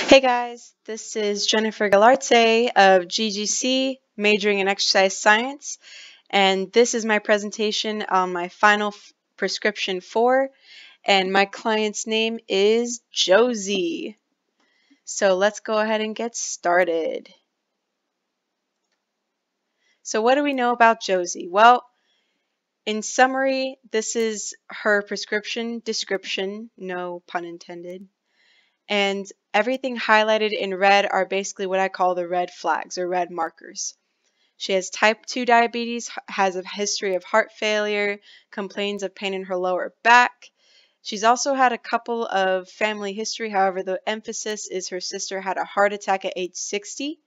Hey guys, this is Jennifer Galarte of GGC, majoring in exercise science, and this is my presentation on my final prescription 4, and my client's name is Josey. So let's go ahead and get started. So what do we know about Josey? Well, in summary, this is her prescription description, no pun intended. And everything highlighted in red are basically what I call the red flags or red markers. She has type 2 diabetes, has a history of heart failure, complains of pain in her lower back. She's also had a couple of family history. However, the emphasis is her sister had a heart attack at age 60.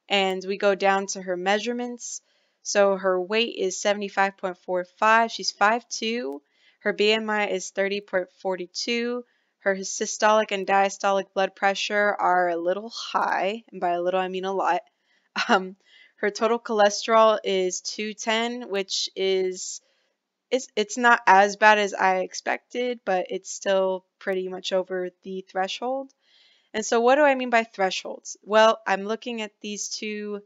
And we go down to her measurements. So her weight is 75.45. She's 5'2". Her BMI is 30.42. Her systolic and diastolic blood pressure are a little high, and by a little I mean a lot. Her total cholesterol is 210, which is it's not as bad as I expected, but it's still pretty much over the threshold. And so what do I mean by thresholds? Well, I'm looking at these two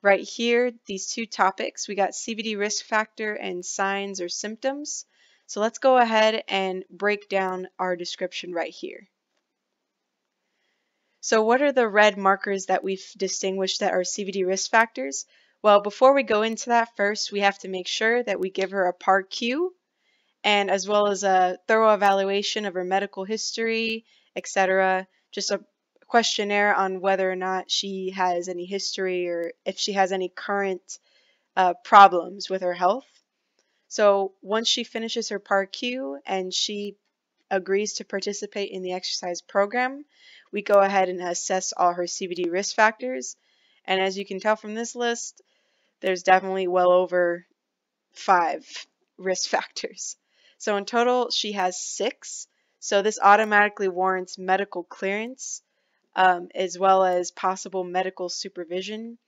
right here, these two topics. We got CVD risk factor and signs or symptoms. So let's go ahead and break down our description right here. So what are the red markers that we've distinguished that are CVD risk factors? Well, before we go into that, first we have to make sure that we give her a Part Q, and as well as a thorough evaluation of her medical history, etc. Just a questionnaire on whether or not she has any history or if she has any current problems with her health. So once she finishes her Part Q and she agrees to participate in the exercise program, we go ahead and assess all her CVD risk factors. And as you can tell from this list, there's definitely well over 5 risk factors. So in total, she has 6. So this automatically warrants medical clearance as well as possible medical supervision.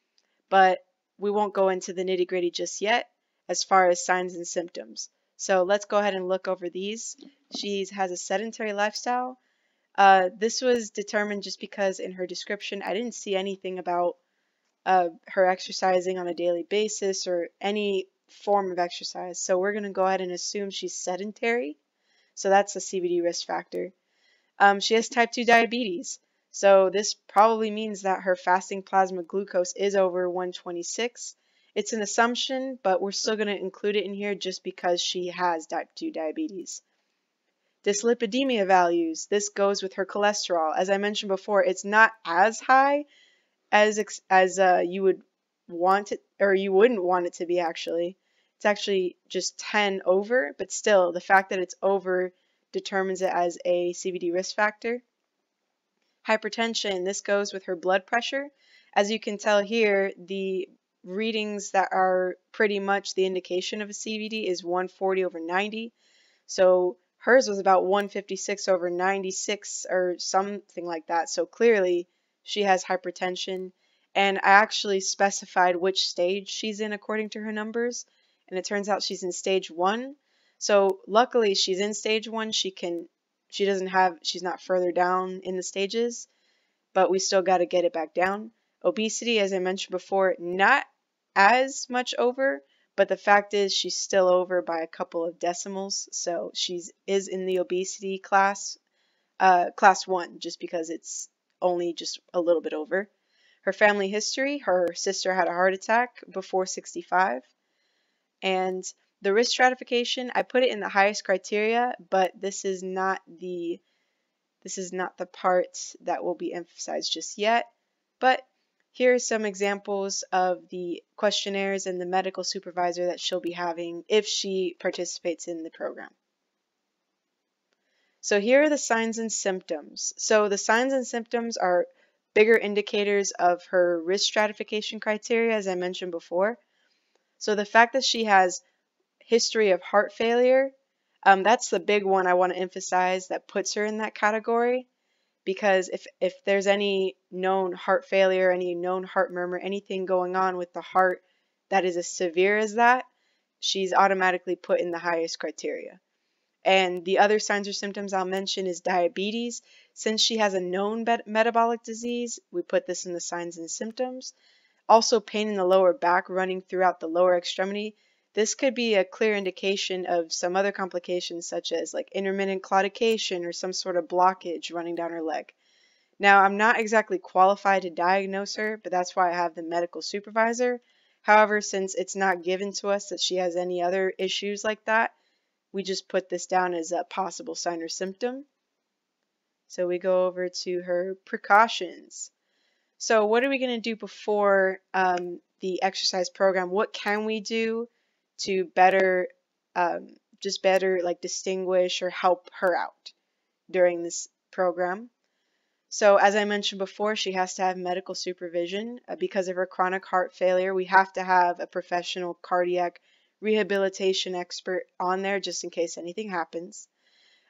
But we won't go into the nitty-gritty just yet as far as signs and symptoms. So let's go ahead and look over these. She has a sedentary lifestyle. This was determined just because in her description I didn't see anything about her exercising on a daily basis or any form of exercise. So we're going to go ahead and assume she's sedentary. So that's a CVD risk factor. She has type 2 diabetes. So this probably means that her fasting plasma glucose is over 126. It's an assumption, but we're still going to include it in here just because she has type 2 diabetes. Dyslipidemia values. This goes with her cholesterol. As I mentioned before, it's not as high as you would want it, or you wouldn't want it to be actually. It's actually just 10 over, but still the fact that it's over determines it as a CVD risk factor. Hypertension, this goes with her blood pressure. As you can tell here, the readings that are pretty much the indication of a CVD is 140 over 90. So hers was about 156 over 96 or something like that. So clearly she has hypertension. And I actually specified which stage she's in according to her numbers. And it turns out she's in stage 1. So luckily she's in stage 1. She's not further down in the stages, but we still got to get it back down. Obesity, as I mentioned before, not as much over, but the fact is she's still over by a couple of decimals. So is in the obesity class 1, just because it's only just a little bit over. Her family history, her sister had a heart attack before 65. And the risk stratification, I put it in the highest criteria, but this is not the part that will be emphasized just yet. But here are some examples of the questionnaires and the medical supervisor that she'll be having if she participates in the program. So here are the signs and symptoms. So the signs and symptoms are bigger indicators of her risk stratification criteria, as I mentioned before. So the fact that she has history of heart failure, that's the big one I want to emphasize that puts her in that category. Because if there's any known heart failure, any known heart murmur, anything going on with the heart that is as severe as that, she's automatically put in the highest criteria. And the other signs or symptoms I'll mention is diabetes. Since she has a known metabolic disease, we put this in the signs and symptoms. Also, pain in the lower back running throughout the lower extremity. This could be a clear indication of some other complications such as like intermittent claudication or some sort of blockage running down her leg. Now, I'm not exactly qualified to diagnose her, but that's why I have the medical supervisor. However, since it's not given to us that she has any other issues like that, we just put this down as a possible sign or symptom. So we go over to her precautions. So what are we going to do before the exercise program? What can we do to better, just better like distinguish or help her out during this program? So as I mentioned before, she has to have medical supervision. Because of her chronic heart failure, we have to have a professional cardiac rehabilitation expert on there just in case anything happens.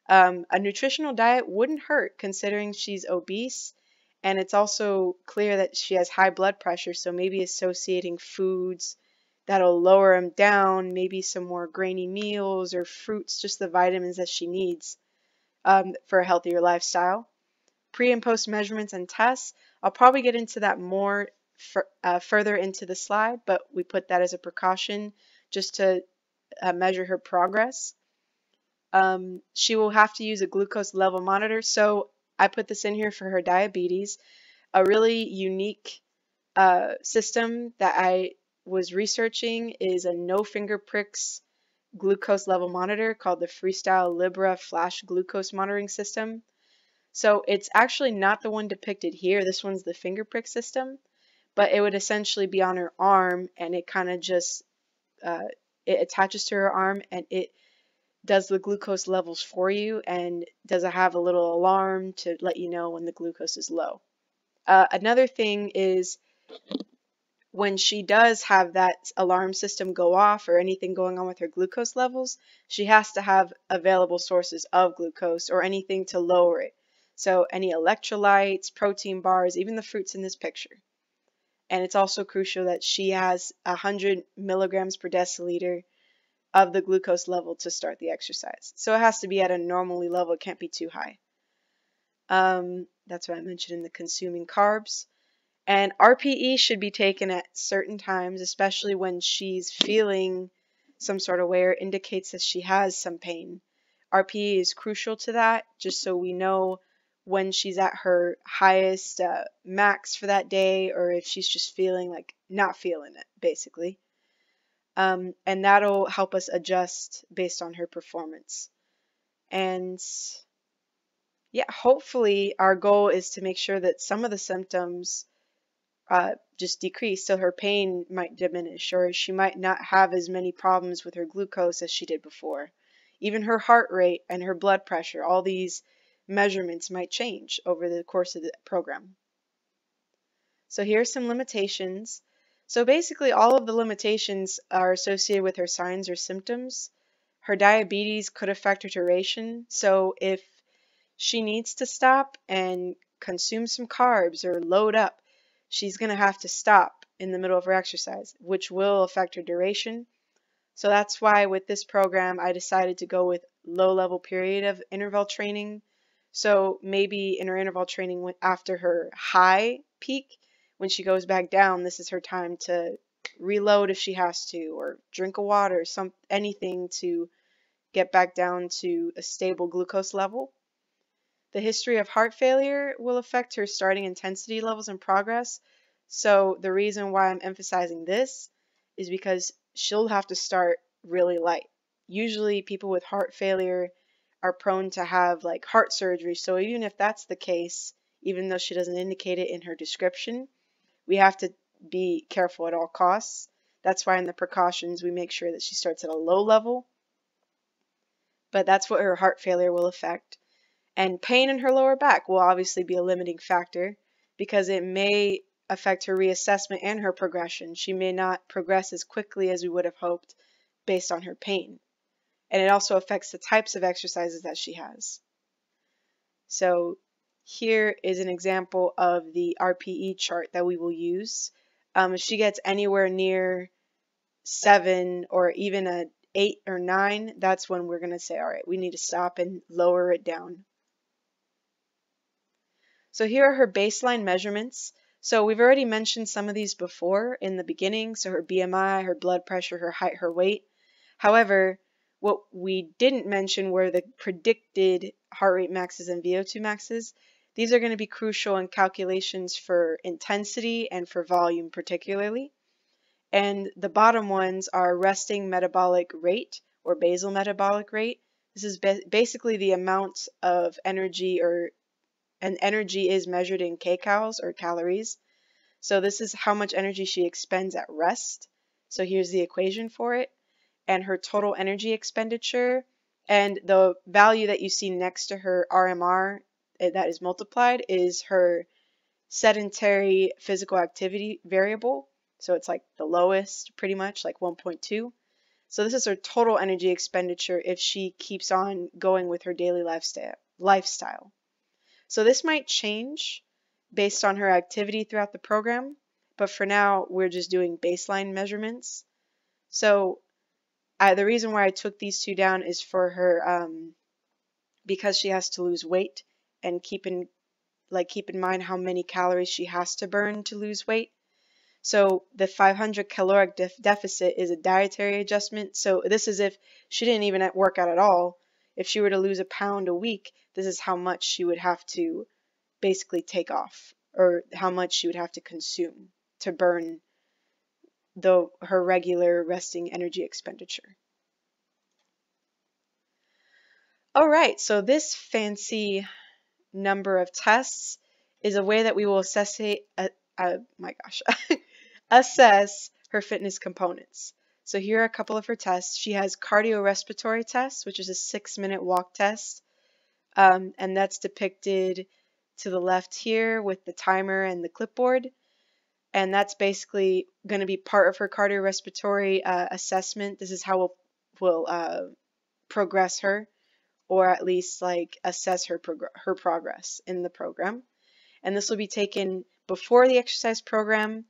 A nutritional diet wouldn't hurt considering she's obese, and it's also clear that she has high blood pressure, so maybe associating foods that'll lower them down, maybe some more grainy meals or fruits, just the vitamins that she needs for a healthier lifestyle. Pre and post measurements and tests, I'll probably get into that more further into the slide, but we put that as a precaution just to measure her progress. She will have to use a glucose level monitor. So I put this in here for her diabetes. A really unique system that I was researching is a no finger pricks glucose level monitor called the Freestyle Libra Flash Glucose Monitoring System. So it's actually not the one depicted here. This one's the finger prick system, but it would essentially be on her arm, and it kind of just it attaches to her arm, and it does the glucose levels for you, and does it have a little alarm to let you know when the glucose is low. Another thing is when she does have that alarm system go off or anything going on with her glucose levels, she has to have available sources of glucose or anything to lower it. So any electrolytes, protein bars, even the fruits in this picture. And it's also crucial that she has 100 milligrams per deciliter of the glucose level to start the exercise. So it has to be at a normally level. It can't be too high. That's what I mentioned in the consuming carbs. And RPE should be taken at certain times, especially when she's feeling some sort of way or indicates that she has some pain. RPE is crucial to that, just so we know when she's at her highest max for that day, or if she's just feeling like not feeling it, basically. And that'll help us adjust based on her performance. And yeah, hopefully our goal is to make sure that some of the symptoms just decrease, so her pain might diminish, or she might not have as many problems with her glucose as she did before. Even her heart rate and her blood pressure, all these measurements might change over the course of the program. So here are some limitations. So basically all of the limitations are associated with her signs or symptoms. Her diabetes could affect her duration. So if she needs to stop and consume some carbs or load up, she's going to have to stop in the middle of her exercise, which will affect her duration. So that's why with this program, I decided to go with low-level period of interval training. So maybe in her interval training after her high peak, when she goes back down, this is her time to reload if she has to, or drink a water, anything to get back down to a stable glucose level. The history of heart failure will affect her starting intensity levels and progress. So the reason why I'm emphasizing this is because she'll have to start really light. Usually people with heart failure are prone to have like heart surgery. So even if that's the case, even though she doesn't indicate it in her description, we have to be careful at all costs. That's why in the precautions we make sure that she starts at a low level. But that's what her heart failure will affect. And pain in her lower back will obviously be a limiting factor because it may affect her reassessment and her progression. She may not progress as quickly as we would have hoped based on her pain. And it also affects the types of exercises that she has. So here is an example of the RPE chart that we will use. If she gets anywhere near 7 or even a 8 or 9, that's when we're going to say, all right, we need to stop and lower it down. So here are her baseline measurements. So we've already mentioned some of these before in the beginning. So her BMI, her blood pressure, her height, her weight. However, what we didn't mention were the predicted heart rate maxes and VO2 maxes. These are going to be crucial in calculations for intensity and for volume particularly. And the bottom ones are resting metabolic rate or basal metabolic rate. This is basically the amount of energy, and energy is measured in kcals or calories. So this is how much energy she expends at rest. So here's the equation for it, and her total energy expenditure, and the value that you see next to her RMR that is multiplied is her sedentary physical activity variable. So it's like the lowest, pretty much like 1.2. So this is her total energy expenditure if she keeps on going with her daily lifestyle. So this might change based on her activity throughout the program, but for now we're just doing baseline measurements. So the reason why I took these two down is for her because she has to lose weight, and keep in mind how many calories she has to burn to lose weight. So the 500 caloric deficit is a dietary adjustment. So this is if she didn't even work out at all. If she were to lose a pound a week, this is how much she would have to basically take off, or how much she would have to consume to burn her regular resting energy expenditure. All right, so this fancy number of tests is a way that we will assess assess her fitness components. So here are a couple of her tests. She has cardiorespiratory test, which is a 6-minute walk test, and that's depicted to the left here with the timer and the clipboard. And that's basically going to be part of her cardiorespiratory assessment. This is how we'll progress her, or at least like assess her progress in the program. And this will be taken before the exercise program,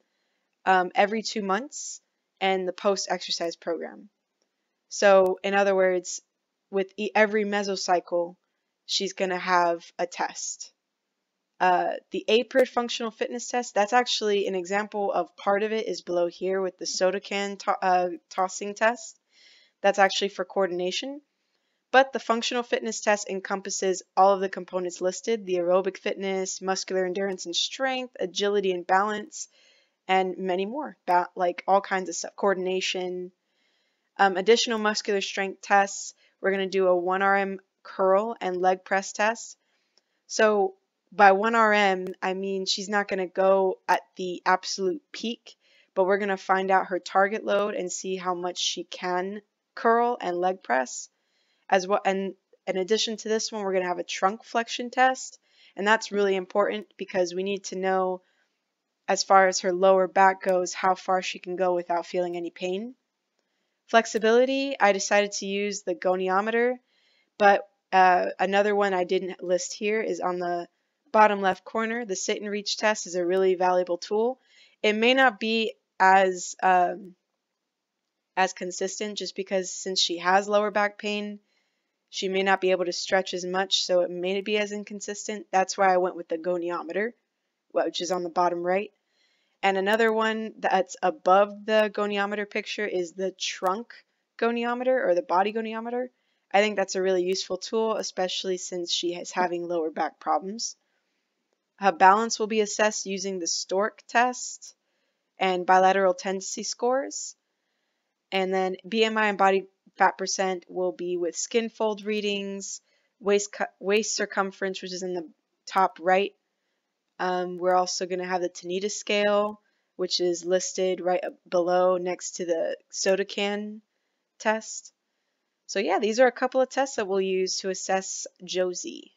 every 2 months, and the post-exercise program. So in other words, with every mesocycle, she's going to have a test. The APERD functional fitness test, that's actually an example of part of it is below here with the soda can tossing test. That's actually for coordination. But the functional fitness test encompasses all of the components listed: the aerobic fitness, muscular endurance and strength, agility and balance, and many more, like all kinds of stuff, coordination. Additional muscular strength tests, we're going to do a 1RM curl and leg press test. So by 1RM, I mean she's not going to go at the absolute peak, but we're going to find out her target load and see how much she can curl and leg press. As well, and in addition to this one, we're going to have a trunk flexion test, and that's really important because we need to know, as far as her lower back goes, how far she can go without feeling any pain. Flexibility, I decided to use the goniometer, but another one I didn't list here is on the bottom left corner. The sit and reach test is a really valuable tool. It may not be as consistent, just because since she has lower back pain, she may not be able to stretch as much, so it may be as inconsistent. That's why I went with the goniometer, which is on the bottom right. And another one that's above the goniometer picture is the trunk goniometer, or the body goniometer. I think that's a really useful tool, especially since she is having lower back problems. Her balance will be assessed using the Stork test and bilateral tendency scores. And then BMI and body fat percent will be with skin fold readings, waist circumference, which is in the top right. We're also going to have the Tanita scale, which is listed right below next to the soda can test. So yeah, these are a couple of tests that we'll use to assess Josey.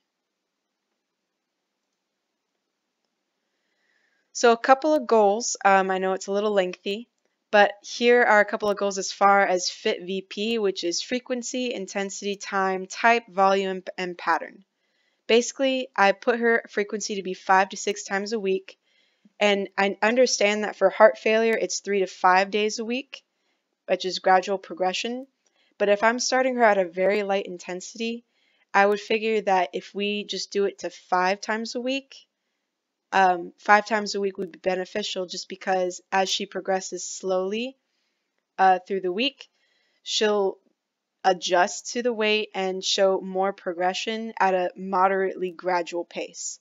So a couple of goals. I know it's a little lengthy, but here are a couple of goals as far as Fit VP, which is frequency, intensity, time, type, volume, and pattern. Basically, I put her frequency to be 5 to 6 times a week, and I understand that for heart failure, it's 3 to 5 days a week, which is gradual progression. But if I'm starting her at a very light intensity, I would figure that if we just do it to 5 times a week, 5 times a week would be beneficial just because as she progresses slowly through the week, she'll adjust to the weight and show more progression at a moderately gradual pace.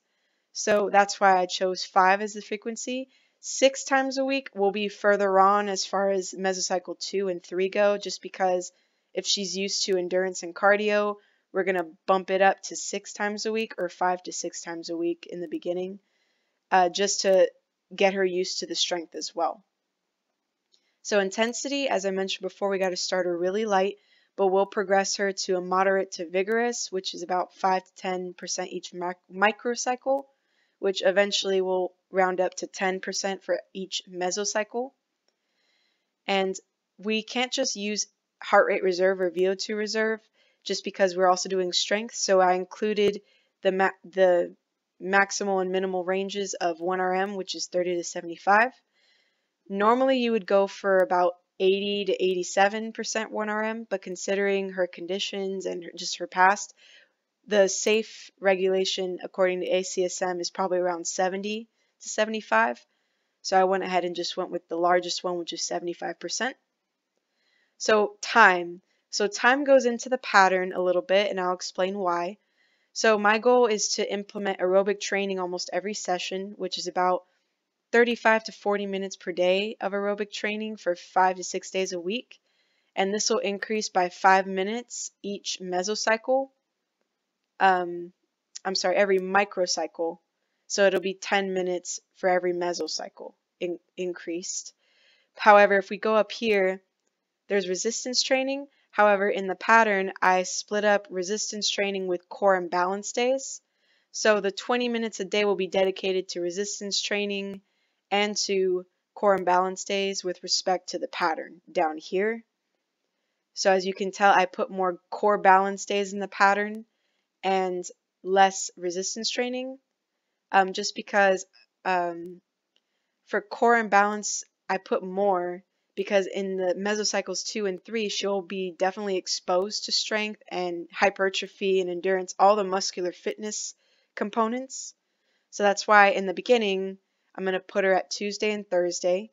So that's why I chose 5 as the frequency. 6 times a week will be further on as far as mesocycle 2 and 3 go, just because if she's used to endurance and cardio, we're going to bump it up to 6 times a week or 5 to 6 times a week in the beginning, just to get her used to the strength as well. So intensity, as I mentioned before, we got to start her really light, but we'll progress her to a moderate to vigorous, which is about 5 to 10% each microcycle, which eventually will round up to 10% for each mesocycle. And we can't just use heart rate reserve or VO2 reserve just because we're also doing strength. So I included the maximal and minimal ranges of 1RM, which is 30 to 75. Normally you would go for about 80 to 87% 1RM, but considering her conditions and just her past, the safe regulation according to ACSM is probably around 70 to 75. So I went ahead and just went with the largest one, which is 75%. So time. So time goes into the pattern a little bit, and I'll explain why. So my goal is to implement aerobic training almost every session, which is about 35 to 40 minutes per day of aerobic training for 5 to 6 days a week. And this will increase by 5 minutes each mesocycle. Every microcycle. So it'll be 10 minutes for every mesocycle increased. However, if we go up here, there's resistance training. However, in the pattern, I split up resistance training with core and balance days. So the 20 minutes a day will be dedicated to resistance training and to core and balance days with respect to the pattern down here. So as you can tell, I put more core balance days in the pattern and less resistance training, just because for core and balance, I put more because in the mesocycles 2 and 3, she'll be definitely exposed to strength and hypertrophy and endurance, all the muscular fitness components. So that's why in the beginning, I'm going to put her at Tuesday and Thursday.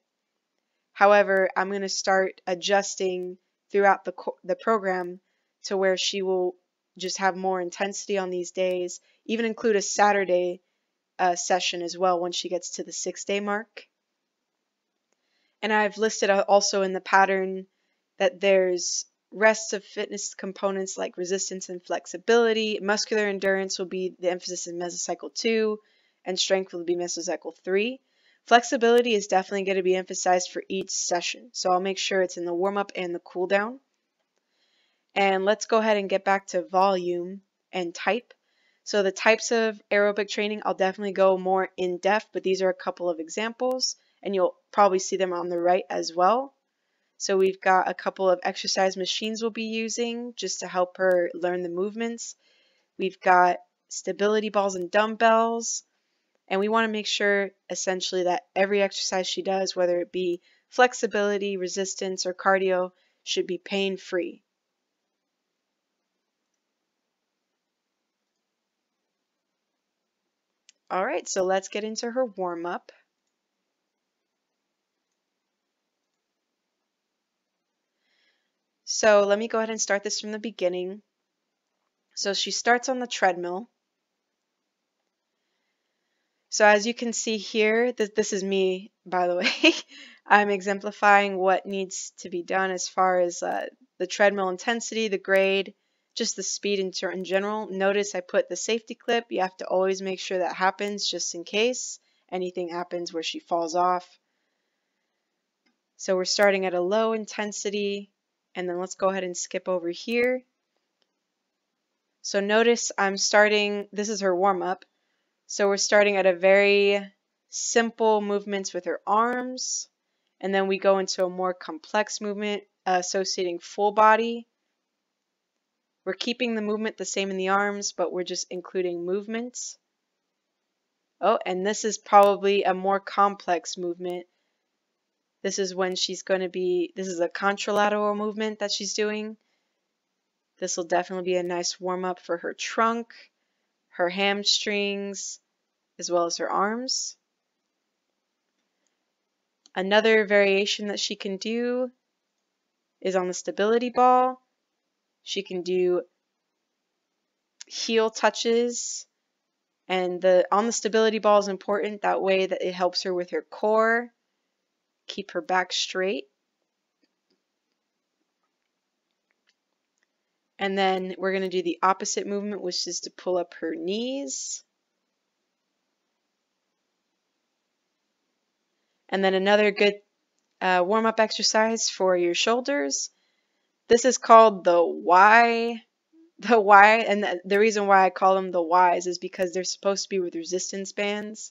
However, I'm going to start adjusting throughout the program to where she will just have more intensity on these days, even include a Saturday session as well once she gets to the 6-day mark. And I've listed also in the pattern that there's rest of fitness components like resistance and flexibility. Muscular endurance will be the emphasis in mesocycle 2, and strength will be mesocycle 3. Flexibility is definitely going to be emphasized for each session, so I'll make sure it's in the warm-up and the cool-down. And let's go ahead and get back to volume and type. So the types of aerobic training, I'll definitely go more in depth, but these are a couple of examples, and you'll probably see them on the right as well. So we've got a couple of exercise machines we'll be using just to help her learn the movements. We've got stability balls and dumbbells, and we want to make sure essentially that every exercise she does, whether it be flexibility, resistance, or cardio, should be pain-free. All right, so let's get into her warm-up. So let me go ahead and start this from the beginning. So she starts on the treadmill. So as you can see here, this is me, by the way. I'm exemplifying what needs to be done as far as the treadmill intensity, the grade, just the speed in general. Notice I put the safety clip. You have to always make sure that happens just in case anything happens where she falls off. So we're starting at a low intensity, and then let's go ahead and skip over here. So notice I'm starting, this is her warm-up. So we're starting at a very simple movements with her arms, and then we go into a more complex movement associating full body. We're keeping the movement the same in the arms, but we're just including movements. Oh, and this is probably a more complex movement. This is when she's going to be, this is a contralateral movement that she's doing. This will definitely be a nice warm-up for her trunk, her hamstrings, as well as her arms. Another variation that she can do is on the stability ball. She can do heel touches, and on the stability ball is important. That way that it helps her with her core, keep her back straight. And then we're going to do the opposite movement, which is to pull up her knees. And then another good warm-up exercise for your shoulders. This is called the Y. The Y, and the reason why I call them the Ys is because they're supposed to be with resistance bands.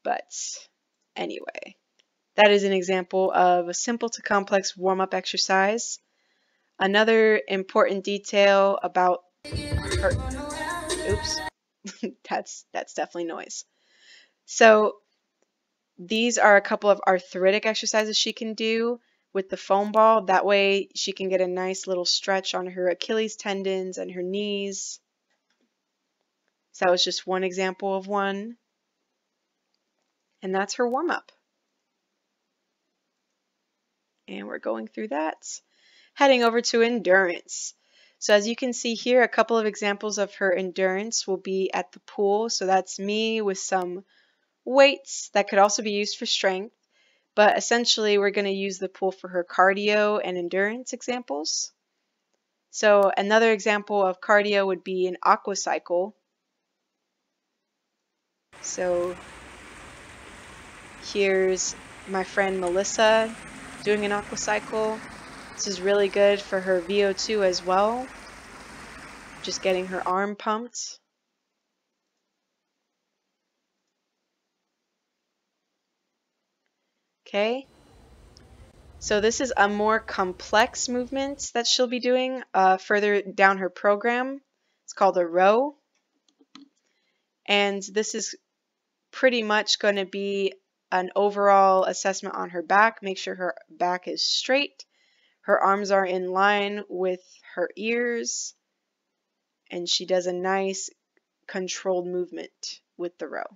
But anyway, that is an example of a simple to complex warm-up exercise. Another important detail about her, oops, that's definitely noise. So these are a couple of arthritic exercises she can do with the foam ball. That way she can get a nice little stretch on her Achilles tendons and her knees. So that was just one example of one. And that's her warm-up. And we're going through that. Heading over to endurance. So as you can see here, a couple of examples of her endurance will be at the pool. So that's me with some weights that could also be used for strength. But essentially, we're going to use the pool for her cardio and endurance examples. So another example of cardio would be an aqua cycle. So here's my friend Melissa doing an aqua cycle. This is really good for her VO2 as well. Just getting her arm pumped. Okay. So this is a more complex movement that she'll be doing further down her program. It's called a row. And this is pretty much going to be an overall assessment on her back. Make sure her back is straight. Her arms are in line with her ears. And she does a nice controlled movement with the row.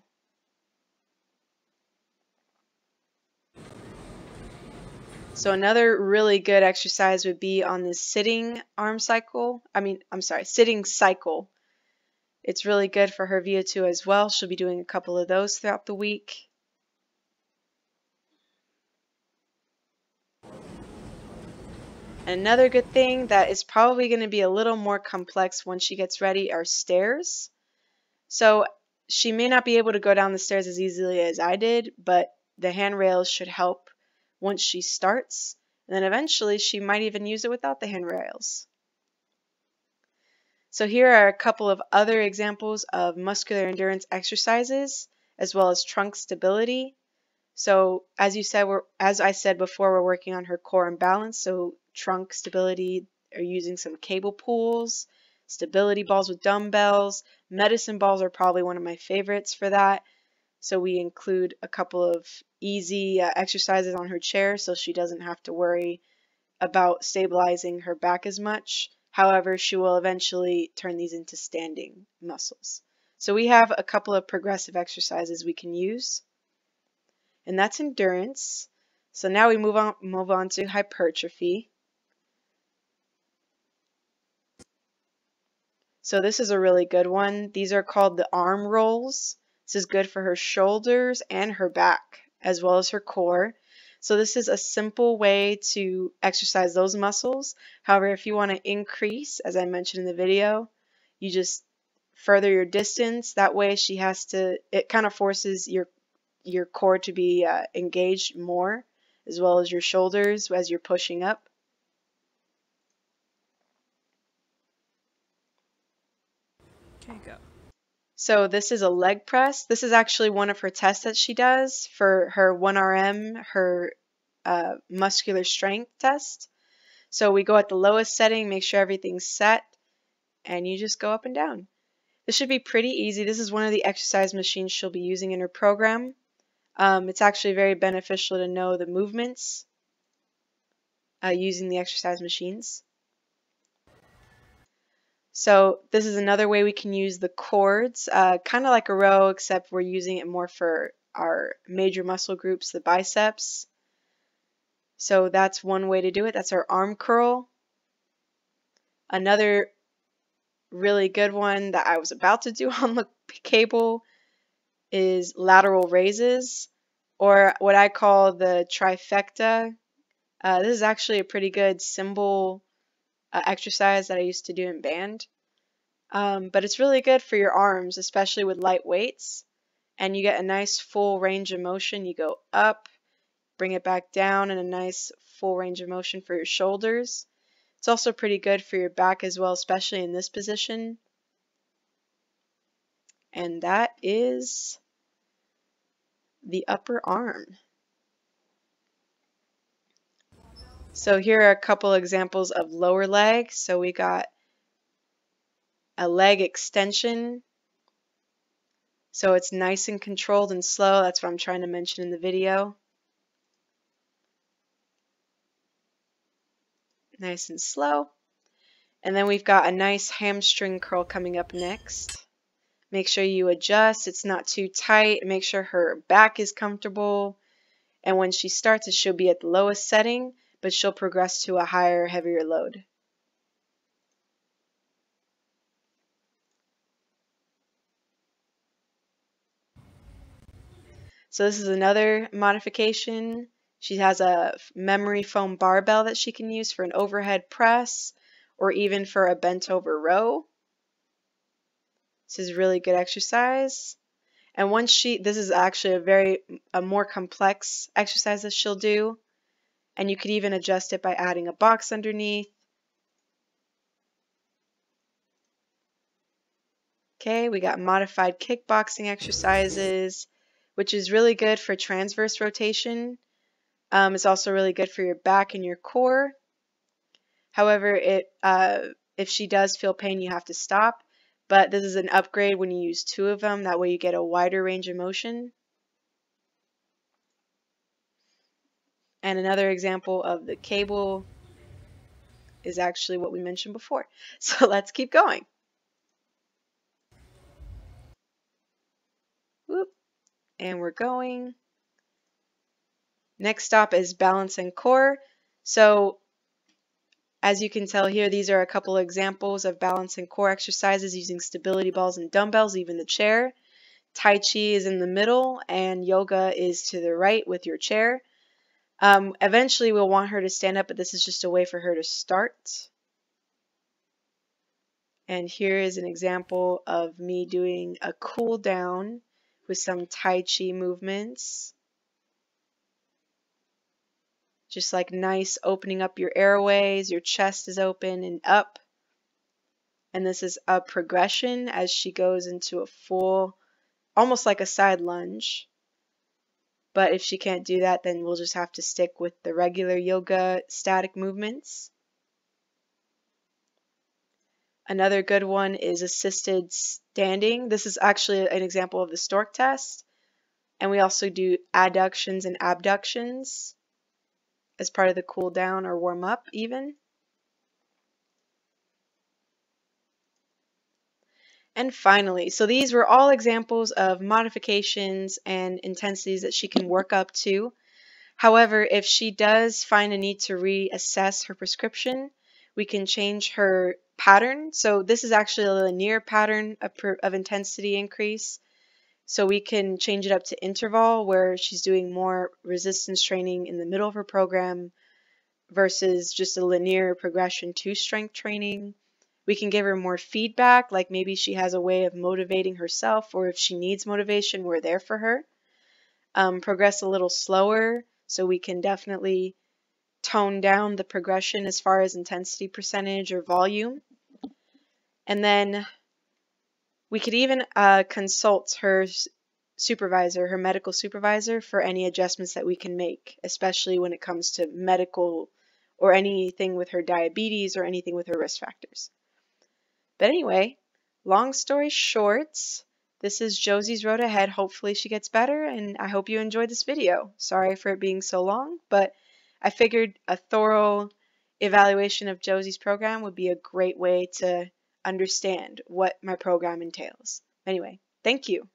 So another really good exercise would be on this sitting sitting cycle. It's really good for her VO2 as well. She'll be doing a couple of those throughout the week. And another good thing that is probably going to be a little more complex when she gets ready are stairs. So she may not be able to go down the stairs as easily as I did, but the handrails should help once she starts. And then eventually she might even use it without the handrails. So here are a couple of other examples of muscular endurance exercises, as well as trunk stability. So as I said before, we're working on her core and balance. So trunk stability are using some cable pulls, stability balls with dumbbells. Medicine balls are probably one of my favorites for that. So we include a couple of easy exercises on her chair so she doesn't have to worry about stabilizing her back as much. However, she will eventually turn these into standing muscles. So we have a couple of progressive exercises we can use. And that's endurance. So now we move on to hypertrophy. So this is a really good one. These are called the arm rolls. This is good for her shoulders and her back, as well as her core. So this is a simple way to exercise those muscles. However, if you want to increase, as I mentioned in the video, you just further your distance. That way it kind of forces your core to be engaged more, as well as your shoulders as you're pushing up. Okay, go. So this is a leg press. This is actually one of her tests that she does for her 1RM, her muscular strength test. So we go at the lowest setting, make sure everything's set, and you just go up and down. This should be pretty easy. This is one of the exercise machines she'll be using in her program. It's actually very beneficial to know the movements using the exercise machines. So this is another way we can use the cords, kind of like a row, except we're using it more for our major muscle groups, the biceps. So that's one way to do it. That's our arm curl. Another really good one that I was about to do on the cable is lateral raises, or what I call the trifecta. This is actually a pretty good cymbal exercise that I used to do in band. But it's really good for your arms, especially with light weights. And you get a nice full range of motion. You go up, bring it back down, and a nice full range of motion for your shoulders. It's also pretty good for your back as well, especially in this position. And that is the upper arm. So here are a couple examples of lower leg. So we got a leg extension. So it's nice and controlled and slow. That's what I'm trying to mention in the video. Nice and slow. And then we've got a nice hamstring curl coming up next. Make sure you adjust. It's not too tight. Make sure her back is comfortable. And when she starts, it should be at the lowest setting, but she'll progress to a higher, heavier load. So this is another modification. She has a memory foam barbell that she can use for an overhead press or even for a bent over row. This is a really good exercise. And once this is actually a more complex exercise that she'll do. And you could even adjust it by adding a box underneath. Okay, we got modified kickboxing exercises, which is really good for transverse rotation. It's also really good for your back and your core. However, if she does feel pain, you have to stop. But this is an upgrade when you use 2 of them. That way you get a wider range of motion. And another example of the cable is actually what we mentioned before. So let's keep going. Whoop. And we're going. Next stop is balance and core. So as you can tell here, these are a couple examples of balance and core exercises using stability balls and dumbbells, even the chair. Tai Chi is in the middle and yoga is to the right with your chair. Eventually we'll want her to stand up, but this is just a way for her to start. And here is an example of me doing a cool down with some Tai Chi movements. Just like nice opening up your airways, your chest is open and up. And this is a progression as she goes into a full, almost like a side lunge. But if she can't do that, then we'll just have to stick with the regular yoga static movements. Another good one is assisted standing. This is actually an example of the stork test. And we also do adductions and abductions as part of the cool down or warm up even. And finally, so these were all examples of modifications and intensities that she can work up to. However, if she does find a need to reassess her prescription, we can change her pattern. So this is actually a linear pattern of intensity increase. So we can change it up to interval where she's doing more resistance training in the middle of her program versus just a linear progression to strength training. We can give her more feedback, like maybe she has a way of motivating herself, or if she needs motivation, we're there for her. Progress a little slower, so we can definitely tone down the progression as far as intensity percentage or volume. And then we could even consult her supervisor, her medical supervisor, for any adjustments that we can make, especially when it comes to medical or anything with her diabetes or anything with her risk factors. But anyway, long story short, this is Josey's road ahead. Hopefully she gets better, and I hope you enjoyed this video. Sorry for it being so long, but I figured a thorough evaluation of Josey's program would be a great way to understand what my program entails. Anyway, thank you.